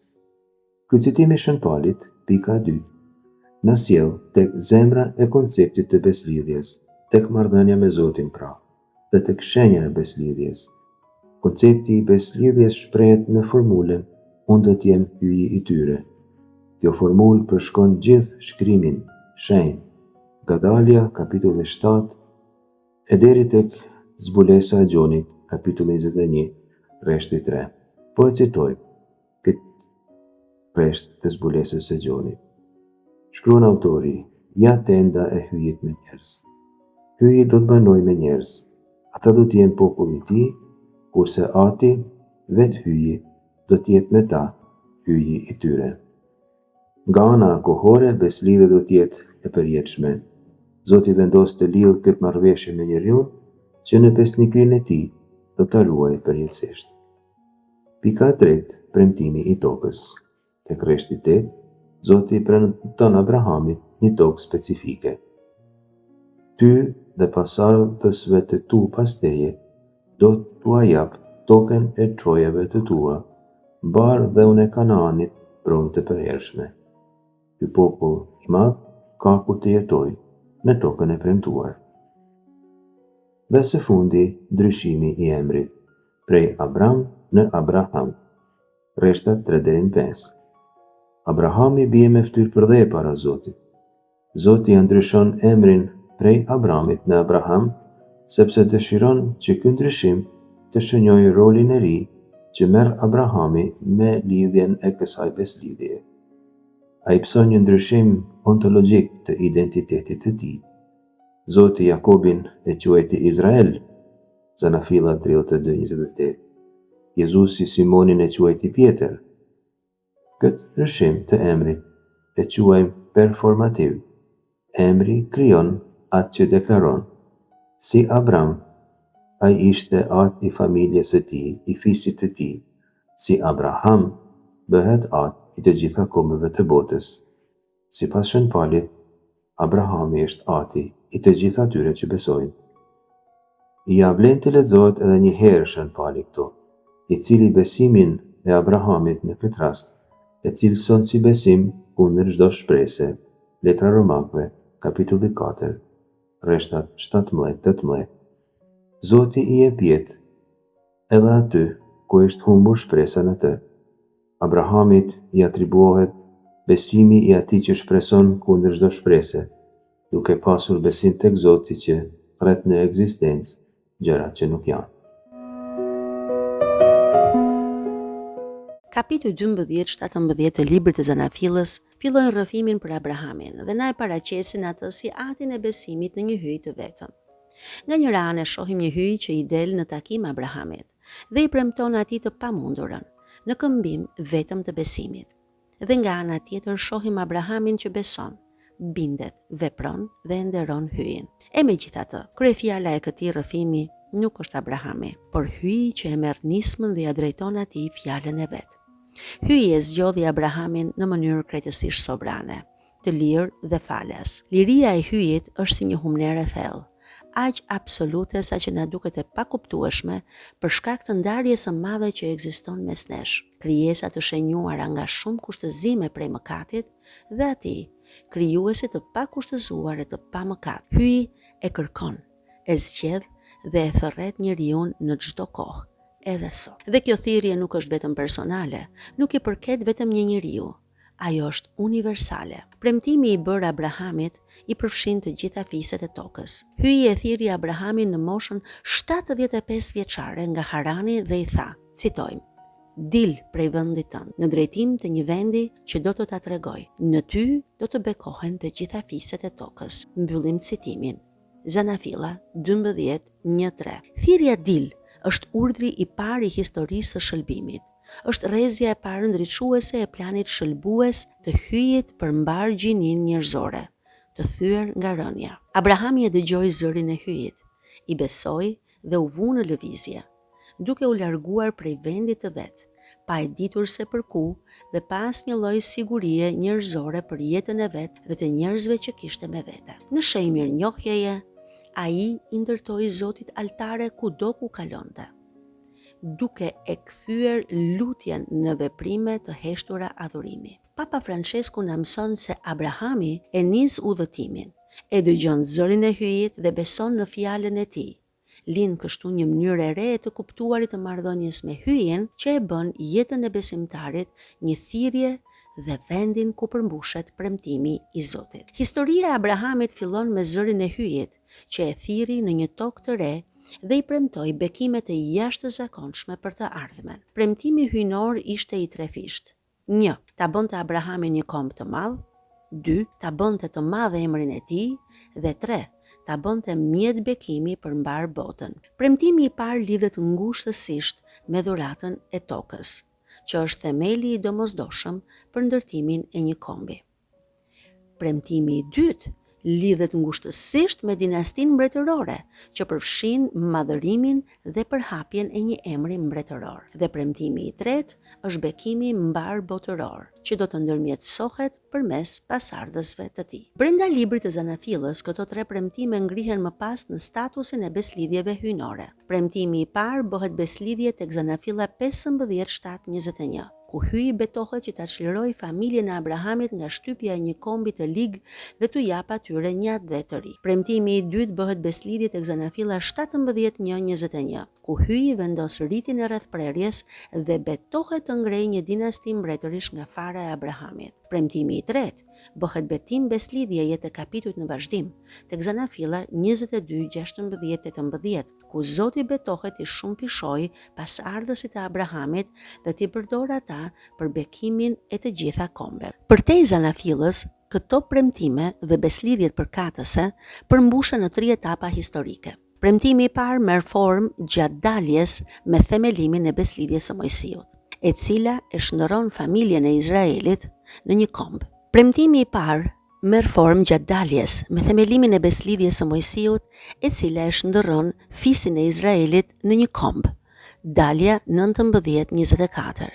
Ky citim i shënfalit, pika 2, na sjell tek zemra e konceptit të beslidhjes, tek marrëdhënia me Zotin pra, dhe tek shenja e beslidhjes. Koncepti i beslidhjes shprehet në formulën unë do t'jem hyji i tyre. Kjo formulë përshkon gjithë shkrimin, shenjë, nga Dalja, kapitulli 7, e deri tek zbulesa e Gjonit, kapitulli 21, rreshti 3. Po e citoj këtë rresht të zbulesës së Gjonit. Shkruan autori: ja tenda e hyjit me njerëz. Hyji do të banoj me njerëz. Ata do të jenë populli i tij, kurse ati, vetë hyji, do të jetë me ta, hyji i tyre. Nga ana kohore, beslidhja do të jetë e përjetshme. Zoti vendos të lidhë këtë marrëveshje me njeriu, që në besnikrinë e tij do ta ruajë përjetësisht. Pika e tretë, premtimi i tokës. Tek rreshti 8, Zoti premton Abrahamit një tokë specifike. Ty dhe pasardhësve të tu pas teje, do t'ua jap tokën e çojeve të tua, mbar dheun e Kanaanit, pronë të përhershme. Ky popull i madh ka ku të jetojë në tokën e premtuar. Dhe së fundi, ndryshimi i emrit, prej Abram në Abraham, rreshtat 3-5. Abrahami bie me fytyrë përdhe para Zotit. Zoti ja ndryshon emrin prej Abramit në Abraham, sepse dëshiron që ky ndryshim të shënjojë rolin e ri që merr Abrahami me lidhjen e kësaj beslidhjeje. Ai pëson një ndryshim ontologjik të identitetit të tij. Zoti Jakobin e quajti Izrael, Zanafilla 32:28. Jezusi Simonin e quajti Pjetër. Këtë ndryshim të emrit e quajmë performativ. Emri krijon atë që deklaron. Si Abram, ai ishte atë i familjes së tij, i fisit të tij. Si Abraham, bëhet atë i të gjitha kombeve të botës. Sipas shënfalit, Abrahami është ati i të gjitha atyre që besojnë. Ja vlen të lexohet edhe një herë shënfali këtu, i cili besimin e Abrahamit në këtë rast e cilëson si besim kundër çdo shprehje. Letra Romakëve, kapitulli 4, Rreshtat 17-18. Zoti I jep jetë edhe aty ku është humbur shpresa në të. Abrahamit I atribuohet besimi I atij që shpreson kundër çdo shprese, duke pasur besim tek Zoti që thret në ekzistencë gjërat që nuk janë. Kapitulli 12-17 të librit të Zanafillës fillojnë rrëfimin për Abrahamin dhe na e paraqesin atë si atin e besimit në një hyj të vetëm. Nga njëra anë shohim një hyj që I del në takim Abrahamit dhe I premton atij të pamundurën në këmbim vetëm të besimit. Dhe nga ana tjetër shohim Abrahamin që beson, bindet, vepron dhe nderon hyjin. E megjithatë, kryefjala e këtij rrëfimi nuk është Abrahami, por hyji që e merr nismën dhe ja drejton atij fjalën e vet. Hyji e zgjodhi Abrahamin në mënyrë krejtësisht sovrane, të lirë dhe falas. Liria e hyjit është si një humner e thellë, aq absolute sa që na duket e pakuptueshme për shkak të ndarjes së madhe që ekziston mes nesh, krijesa të shenjuara nga shumë kushtëzime prej mëkatit dhe atij, krijuesi të pakushtëzuar e të pamëkat. Hyji e kërkon, e zgjedh dhe e thërret njeriu në çdo kohë, edhe sot. Dhe kjo thirrje nuk është vetëm personale, nuk I përket vetëm një njeriu. Ajo është universale. Premtimi I bërë Abrahamit I përfshin të gjitha fiset e tokës. Hyji e thirrji Abrahamin në moshën 75 vjeçare nga Harani dhe I tha, citojmë: "Dil prej vendit tënd në drejtim të një vendi që do të ta tregoj. Në ty do të bekohen të gjitha fiset e tokës." Mbyllim citimin. Zanafilla 12:1-3. Thirrja dil është urdhri I parë I historisë së shëlbimit. Është rrezja e parë ndriçuese e planit shëlbues të hyjit për mbar gjinin njerëzore, të thyer nga rënja. Abrahami e dëgjoi zërin e hyjit, I besoi dhe u vu në lëvizje, duke u larguar prej vendit të vet, pa e ditur se për ku dhe pa asnjë lloj sigurie njerëzore për jetën e vet dhe të njerëzve që kishte me vete. Në shenjë mirënjohjeje, ai I ndërtoi Zotit altare kudo ku kalonte, duke e kthyer lutjen në veprime të heshtura adhurimi. Papa Francesku na mëson se Abrahami e nis udhëtimin, e dëgjon zërin e hyjit dhe beson në fjalën e tij. Lind kështu një mënyrë e re të kuptuarit të marrëdhënies me hyjin që e bën jetën e besimtarit një thirrje dhe vendin ku përmbushet premtimi I Zotit. Historia e Abrahamit fillon me zërin e hyjit, që e thirri në një tokë të re dhe I premtoi bekime të jashtëzakonshme për të ardhmen. Premtimi hyjnor ishte I trefisht. 1. Ta bënte Abrahamin një komb të madh. 2. Ta bënte të madh emrin e tij dhe 3. Ta bënte mjet bekimi për mbar botën. Premtimi I parë lidhet ngushtësisht me dhuratën e tokës, që është themeli I domosdoshëm për ndërtimin e një kombi. Premtimi I dytë lidhet ngushtësisht me dinastin mbretërore, që përfshin madhërimin dhe përhapjen e një emri mbretëror. Dhe premtimi I tretë është bekimi mbar botëror, që do të ndërmjetësohet përmes pasardhësve të tij. Brenda librit të Zanafillës, këto 3 premtime ngrihen më pas në statusin e beslidhjeve hyjnore. Premtimi I parë bëhet beslidhje tek Zanafilla 15:7-21. Ku hyji betohet që ta çliroj familjen e Abrahamit nga shtypja e një kombi të ligë dhe t'u jap atyre një atë të ri. Premtimi I dytë bëhet beslidhje tek Zanafilla 17:1-21, ku hyji vendos rritin e rrethprerjes dhe betohet të ngrejë një dinasti mbretërish nga fara e Abrahamit. Premtimi I tretë bëhet betim beslidhje jetë kapitujt në vazhdim tek Zanafilla 22:16-18, ku Zoti betohet I shumë fishoj pas ardhësit e Abrahamit dhe t'i përdor ata për bekimin e të gjitha kombeve. Përtej Zanafillës, këto premtime dhe beslidhjet përkatëse përmbushen në 3 etapa historike. Premtimi I parë merr formë gjatë daljes me themelimin e beslidhjes së Mojsiut, e cila e shndërron familjen e Izraelit në një komb. Premtimi I parë merr formë gjatë daljes me themelimin e beslidhjes së Mojsiut, e cila e shndërron fisin e Izraelit në një komb. Dalja 19:24.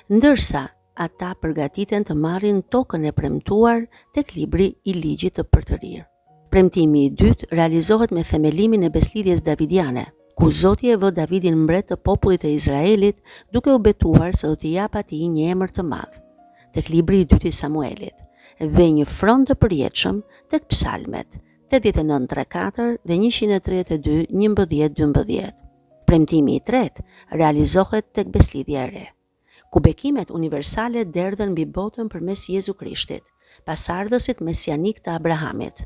Ndërsa ata përgatiten të marrin tokën e premtuar tek libri I ligjit të përtërir. Premtimi I dytë realizohet me themelimin e beslidhjes davidiane, ku Zoti e vë Davidin mbret të popullit të Izraelit, duke u betuar se do t'i jap atij një emër të madh, tek libri I dytë I Samuelit, dhe një front të përjetshëm tek psalmet, 89:4 dhe 132:11-12. Premtimi i tretë realizohet tek beslidhja e re, ku bekimet universale derdhen mbi botën përmes Jezu Krishtit, pasardhësit mesianik të Abrahamit.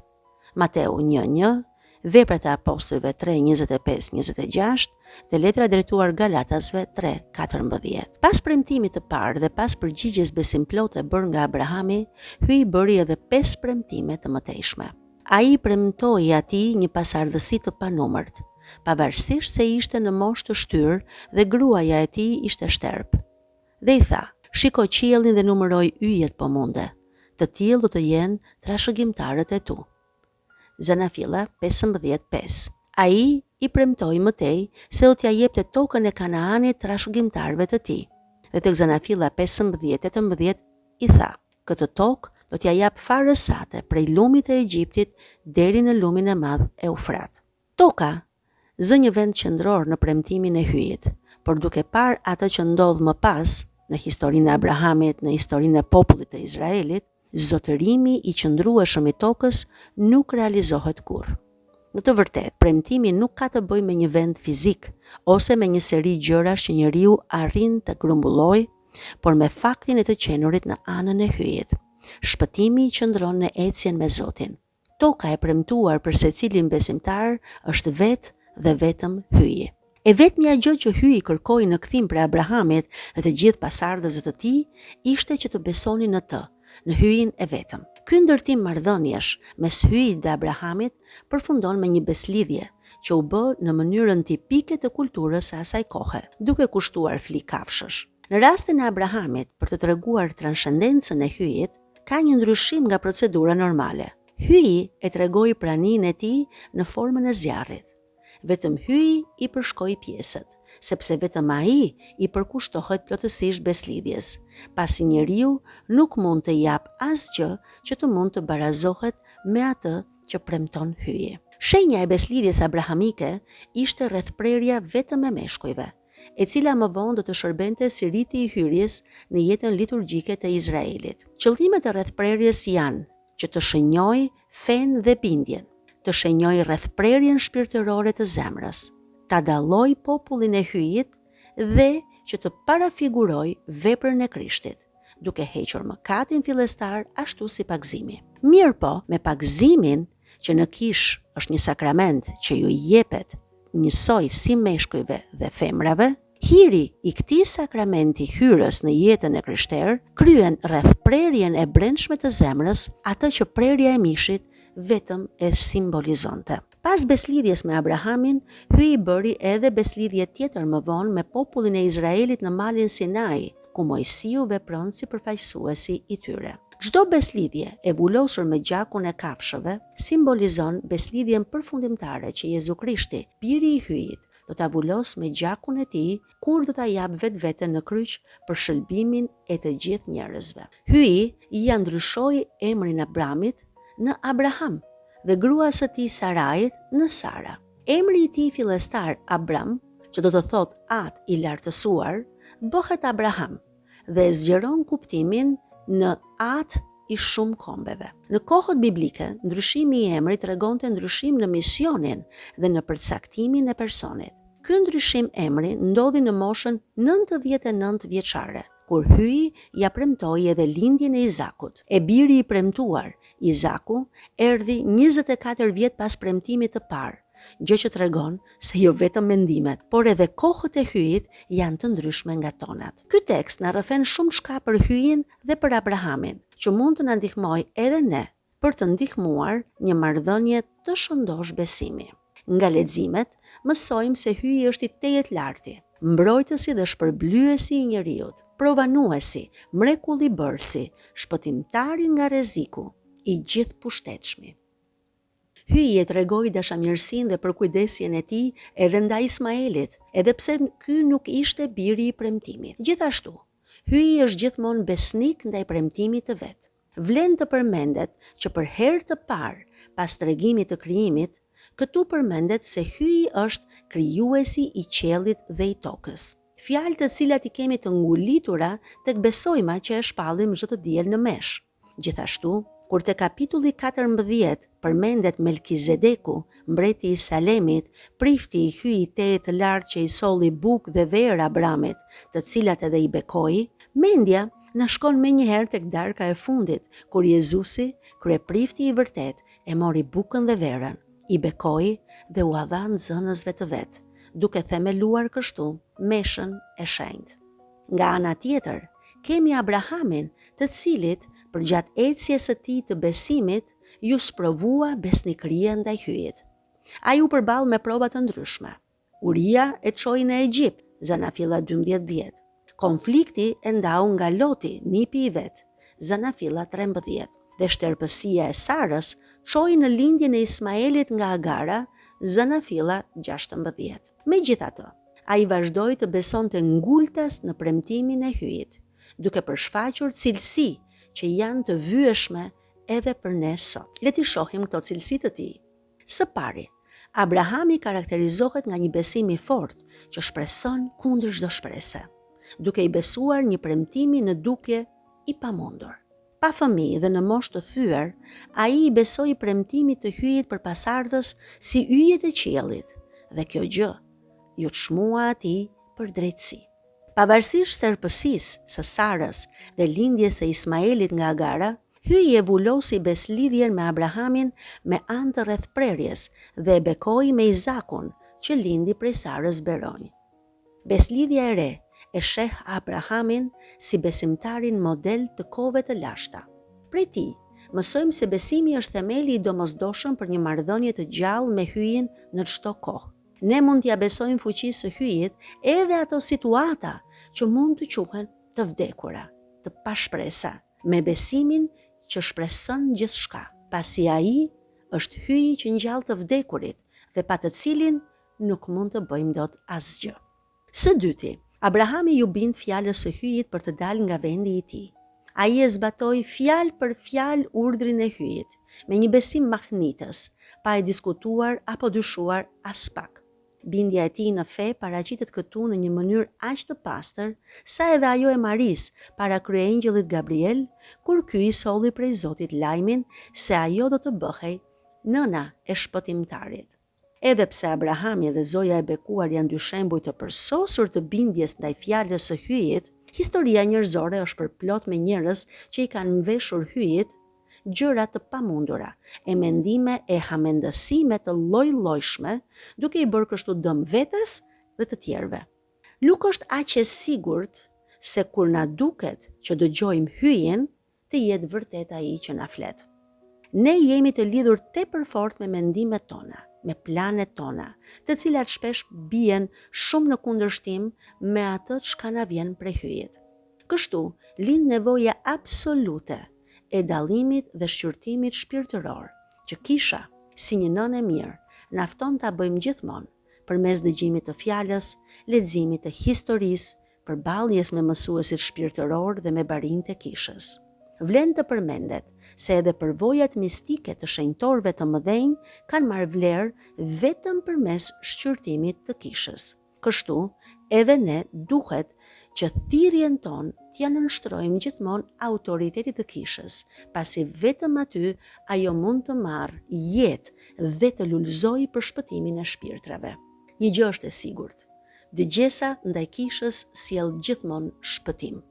Mateu 1:1, Veprat e Apostujve 3:25-26 dhe letra drejtuar Galatasve 3:14. Pas premtimit të parë dhe pas përgjigjes besimplote bërë nga Abrahami, hyi bëri edhe 5 premtime të mëtejshme. Ai premtoi atij një pasardhësi të panumërt, pavarësisht se ishte në moshë të shtyrë dhe gruaja e tij ishte shterp. Dhe i tha: "Shiko qiellin dhe numëroj yjet po munde. Të tillë do të jenë trashëgimtarët e tu." Zanafilla 15:5. Ai i premtoi mëtej se do t'ja jepte tokën e Kanaanit trashëgimtarëve të tij. Dhe tek Zanafilla 15:18 i tha: "Këtë tokë do t'ja jap farësate prej lumit e Egjiptit deri në lumin e madh Eufrat." Toka zë një vend qendror në premtimin e hyjit, por duke parë atë që ndodh më pas në historinë e Abrahamit, në historinë e popullit të Izraelit, zotërimi i qëndrueshëm i tokës nuk realizohet kurrë. Në të vërtetë, premtimi nuk ka të bëjë me një vend fizik ose me një seri gjërash që njeriu arrin të grumbullojë, por me faktin e të qenurit në anën e hyjit. Shpëtimi qëndron në ecjen me Zotin. Toka e premtuar për secilin besimtar është vetë dhe vetëm hyji. E vetmja gjë që hyi kërkoi në kthim për Abrahamit dhe të gjithë pasardhësët e tij ishte që të besonin në të, në hyjin e vetëm. Ky ndërtim marrëdhëniesh mes hyjit dhe Abrahamit përfundon me një beslidhje që u bë në mënyrën tipike të kulturës së asaj kohe, duke kushtuar flik kafshësh. Në rastin e Abrahamit, për të treguar transcendencën e hyjit, ka një ndryshim nga procedura normale. Hyi e tregoi praninë e tij në formën e zjarrit. Vetëm hyi i përshkoi pjesët, sepse vetëm ai i përkushtohet plotësisht beslidhjes, pasi njeriu nuk mund të jap asgjë që të mund të barazohet me atë që premton hyi. Shenja e beslidhjes abrahamike ishte rrethprerja vetëm e meshkujve, e cila më vonë do të shërbente si riti i hyrjes në jetën liturgjike të Izraelit. Qëllimet e rrethprerjes janë që të shënjojë fenë dhe bindjen, të shënjojë rrethprerjen shpirtërore të zemrës, ta dallojë popullin e hyjit dhe që të parafigurojë veprën e Krishtit, duke hequr mëkatin fillestar ashtu si pagëzimi. Mirë po, me pagëzimin që në kish është një sakrament që ju jepet njësoj si meshkujve dhe femrave, hiri i këtij sakramenti hyrës në jetën e krishterë kryen rrethprerjen e brendshme të zemrës, atë që prerja e mishit vetëm e simbolizonte. Pas beslidhjes me Abrahamin, hyi bëri edhe beslidhje tjetër më vonë me popullin e Izraelit në malin Sinai, ku Mojsiu vepron si përfaqësuesi i tyre. Çdo beslidhje e vulosur me gjakun e kafshëve simbolizon beslidhjen përfundimtare që Jezu Krishti, biri i hyjit, do ta vulos me gjakun e tij kur do ta jap vetveten në kryq për shëlbimin e të gjithë njerëzve. Hyi ia ndryshoi emrin Abramit në Abraham dhe gruas së tij Sarajit në Sara. Emri i tij fillestar Abram, që do të thotë atë i lartësuar, bëhet Abraham dhe zgjeron kuptimin në atë i shumë kombeve. Në kohët biblike, ndryshimi i emrit tregonte ndryshim në misionin dhe në përcaktimin e personit. Ky ndryshim emri ndodhi në moshën 99 vjeçare, kur hyi ja premtoi edhe lindjen e Izakut. E biri i premtuar, Izaku, erdhi 24 vjet pas premtimit të parë, gjë që tregon se jo vetëm mendimet, por edhe kohët e hyjit janë të ndryshme nga tonat. Ky tekst na rrëfen shumë shka për hyjin dhe për Abrahamin, që mund të na ndihmojë edhe ne për të ndihmuar një marrëdhënie të shëndosh besimi. Nga leximet mësojmë se hyi është i tejet larti, mbrojtësi dhe shpërblyesi i njeriut, provanuesi, mrekullibërsi, shpëtimtari nga rreziku, i gjithë pushtetshmi. Hyi e tregoi dashamirësinë dhe përkujdesjen e tij edhe ndaj Ismaelit, edhe pse ky nuk ishte biri i premtimit. Gjithashtu, hyi është gjithmonë besnik ndaj premtimit të vet. Vlen të përmendet që për herë të parë pas tregimit të krijimit, këtu përmendet se hyi është krijuesi i qiellit dhe i tokës. Fjalë të cilat i kemi të ngulitura tek besojma që e shpallim çdo të diel në mesh. Gjithashtu, Kur te kapitulli 14 përmendet Melkizedeku, mbreti i Salemit, prifti i hyjit të lartë që i solli bukë dhe verë Abramit, të cilat edhe i bekoi, mendja na shkon menjëherë tek darka e fundit, kur Jezusi, kryeprifti i vërtet, e mori bukën dhe verën, i bekoi dhe u dha nxënësve të vet, duke themeluar kështu meshën e shenjtë. Nga ana tjetër, kemi Abrahamin, të cilit përgjatë ecjes së tij të besimit ju sprovua besnikëria ndaj hyjit. Ai u përball me prova të ndryshme. Uria e çoi në Egjipt, Zanafilla 12 vjet. Konflikti e ndau nga Loti, nipi i vet, Zanafilla 13, dhe shtërpësia e Sarës çoi në lindjen e Ismaelit nga Agara, Zanafilla 16. Megjithatë, ai vazhdoi të besonte ngultas në premtimin e hyjit, duke përshfaqur cilësi që janë të vyeshme edhe për ne sot. Le t'i shohim këto cilësi të tij. Së pari, Abrahami karakterizohet nga një besim i fortë që shpreson kundër çdo shprese, duke i besuar një premtimi në dukje i pamundur. Pa fëmijë dhe në moshë të thyer, ai i besoi premtimit të hyjit për pasardhës si yjet e qiellit, dhe kjo gjë ju çmua atij për drejtësi. Pavarësisht shtërpësisë së Sarës dhe lindjes së Ismaelit nga Agara, hyji e vulosi beslidhjen me Abrahamin me anë të rrethprerjes dhe e bekoi me Izakun, që lindi prej Sarës beronj. Beslidhja e re e sheh Abrahamin si besimtarin model të kohëve të lashta. Prej tij mësojmë se besimi është themeli i domosdoshëm për një marrëdhënie të gjallë me hyjin në çdo kohë. Ne mund t'ja besojmë fuqisë së hyjit edhe ato situata që mund të quhen të vdekura, të pashpresa, me besimin që shpreson gjithçka, pasi ai është hyji që ngjall të vdekurit dhe pa të cilin nuk mund të bëjmë dot asgjë. Së dyti, Abrahami ju bind fjalës së hyjit për të dalë nga vendi i tij. Ai e zbatoi fjalë për fjalë urdhrin e hyjit, me një besim mahnitës, pa e diskutuar apo dyshuar as pak. Bindja e tij në fe paraqitet këtu në një mënyrë aq të pastër sa edhe ajo e Maris para kryeangjëllit Gabriel, kur ky i solli prej Zotit lajmin se ajo do të bëhej nëna e shpëtimtarit. Edhe pse Abrahami dhe zoja e bekuar janë dy shembuj të përsosur të bindjes ndaj fjalës së hyjit, historia njerëzore është përplot me njerëz që i kanë mveshur hyjit gjëra të pamundura, e mendime e hamendësime të lloj-llojshme, duke i bërë kështu dëm vetes dhe të tjerëve. Nuk është aq e sigurt se kur na duket që dëgjojmë hyjin, të jetë vërtet ai që na flet. Ne jemi të lidhur tepër fort me mendimet tona, me planet tona, të cilat shpesh bien shumë në kundërshtim me atë çka na vjen prej hyjit. Kështu lind nevoja absolute e dallimit dhe shqyrtimit shpirtëror, që kisha, si një nënë e mirë, nafton ta bëjmë gjithmonë, përmes dëgjimit të fjalës, leximit të historisë, përballjes me mësuesit shpirtëror dhe me barinë e kishës. Vlen të përmendet se edhe përvojat mistike të shenjtorëve të mëdhenj kanë marrë vlerë vetëm përmes shqyrtimit të kishës. Kështu, edhe ne duhet që thirrjen tonë t'ja nënshtrojmë gjithmonë autoritetit të kishës, pasi vetëm aty ajo mund të marrë jetë dhe të lulëzojë për shpëtimin e shpirtrave. Një gjë është e sigurt, dëgjesa ndaj kishës sjell gjithmonë shpëtim.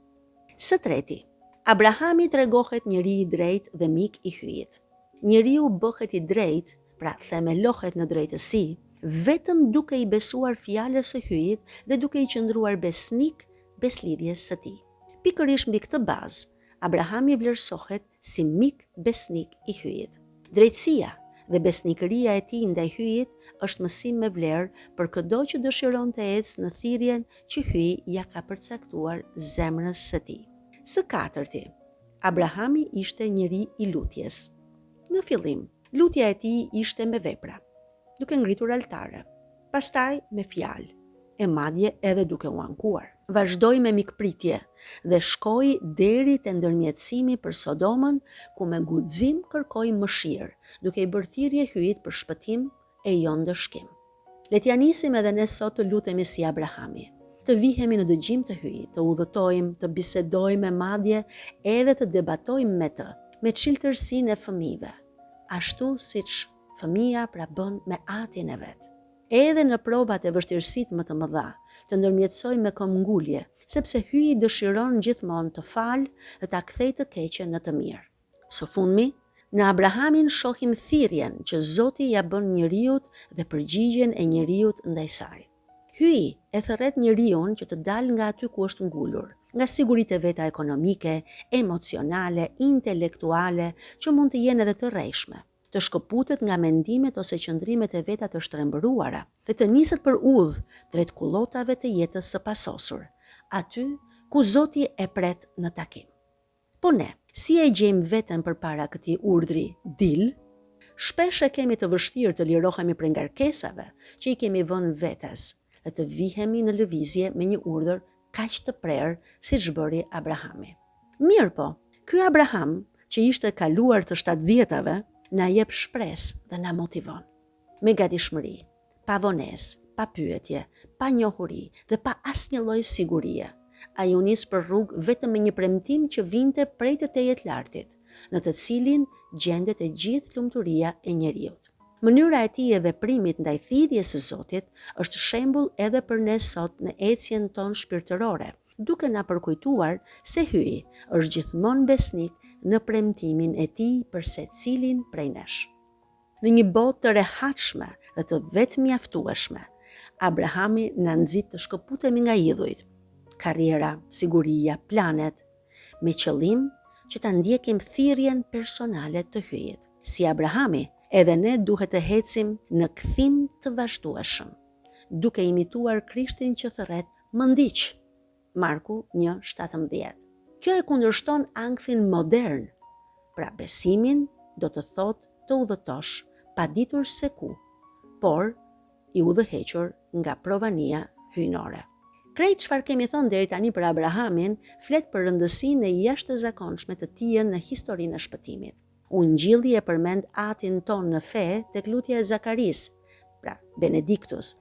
Së treti, Abrahami tregohet njeri i drejtë dhe mik i hyjit. Njeriu bëhet i drejtë, pra themelohet në drejtësi, vetëm duke i besuar fjalës së hyjit dhe duke i qëndruar besnik beslidhjes së tij. Pikërisht mbi këtë bazë, Abrahami vlerësohet si mik besnik i hyjit. Drejtësia dhe besnikëria e tij ndaj hyjit është mësim me vlerë për çdo që dëshiron të ecë në thirrjen që hyji ja ka përcaktuar zemrës së tij. Së katërti, Abrahami ishte njeri i lutjes. Në fillim, lutja e tij ishte me vepra, duke ngritur altare, pastaj me fjalë, e madje edhe duke u ankuar. Vazhdoi me mikpritje dhe shkoi deri te ndërmjetësimi për Sodomën, ku me guxim kërkoi mëshirë, duke i bërë thirrje hyjit për shpëtim e jo ndëshkim. Le t'ja nisim edhe ne sot të lutemi si Abrahami, të vihemi në dëgjim të hyjit, të udhëtojmë, të bisedojmë me madje edhe të debatojmë me të, me çiltërsinë e fëmijëve, ashtu siç fëmia pra bën me atin e vet. Edhe në provat e vështirësitë më të mëdha, të ndërmjetësoj me këmbgulje, sepse hyi dëshiron gjithmonë të falë dhe ta kthejë të keqen në të mirë. Së fundmi, në Abrahamin shohim thirrjen që Zoti ja bën njeriut dhe përgjigjen e njeriut ndaj saj. Hyi e thërret njeriun që të dalë nga aty ku është ngulur, nga siguritë e veta ekonomike, emocionale, intelektuale, që mund të jenë edhe të rrejshme, të shkëputet nga mendimet ose qëndrimet e veta të shtrembëruara dhe të niset për udhë drejt kullotave të jetës së pasosur, aty ku Zoti e pret në takim. Po ne, si e gjejmë veten përpara këtij urdhri dil? Shpesh e kemi të vështirë të lirohemi prej ngarkesave që i kemi vënë vetes dhe të vihemi në lëvizje me një urdhër kaq të prerë siç bëri Abrahami. Mirë po, ky Abraham, që ishte kaluar të 70-ve, na jep shpresë dhe na motivon. Me gatishmëri, pa vonesë, pa pyetje, pa njohuri dhe pa asnjë lloj sigurie. Ai u nis për rrugë vetëm me një premtim që vinte prej të tejet lartit, në të cilin gjendet e gjithë lumturia e njeriut. Mënyra e tij e veprimit ndaj thirrjes së Zotit është shembull edhe për ne sot në ecjen tonë shpirtërore, duke na përkujtuar se hyi është gjithmonë besnik në premtimin e tij për secilin prej nesh. Në një botë të rehatshme dhe të vetëmjaftueshme, Abrahami na nxit të shkëputemi nga idhujt, karriera, siguria, planet, me qëllim që ta ndjekim thirrjen personale të hyjit. Si Abrahami, edhe ne duhet të ecim në kthim të vazhdueshëm, duke imituar Krishtin që thërret më ndiq. Marku 1:17. Kjo e kundërshton ankthin modern, pra besimin do të thotë të udhëtosh pa ditur se ku, por i udhëhequr nga provania hyjnore. Krejt çfarë kemi thënë deri tani për Abrahamin flet për rëndësinë e jashtëzakonshme të tij në historinë e shpëtimit. Ungjilli e përmend atin ton në fe tek lutja e Zakaris, pra Benediktus,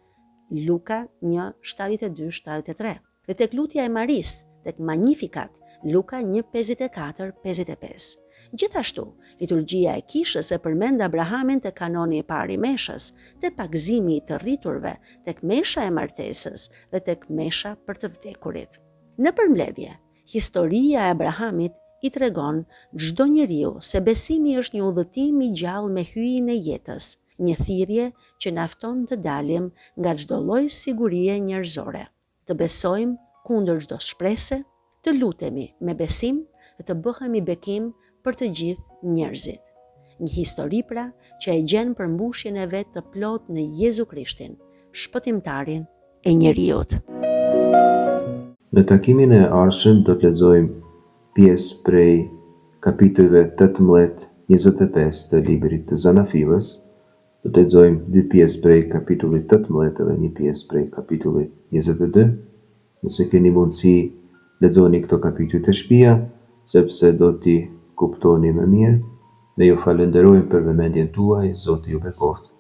Luka 1:72-73, dhe tek lutja e Maris, tek Magnificat, Luka 1:54-55. Gjithashtu, liturgjia e kishës e përmend Abrahamin te kanoni i parë i meshës, te pagëzimi i të rriturve, tek mesha e martesës dhe tek mesha për të vdekurit. Në përmbledhje, historia e Abrahamit i tregon çdo njeriu se besimi është një udhëtim i gjallë me hyjin e jetës, një thirrje që na fton të dalim nga çdo lloj sigurie njerëzore, të besojmë kundër çdo shprese, të lutemi me besim dhe të bëhemi bekim për të gjithë njerëzit. Një histori pra që e gjen përmbushjen e vet të plot në Jezu Krishtin, shpëtimtarin e njeriut. Në takimin e ardhshëm do të lexojmë pjesë prej kapitujve 18-25 të librit të Zanafilës. Do të lexojmë dy pjesë prej kapitullit 18 dhe një pjesë prej kapitullit 22. Nëse keni mundësi, lexoni këto kapituj të shtëpia, sepse do t'i kuptoni më mirë, dhe ju falenderojmë për vëmendjen tuaj. Zoti ju bekoft.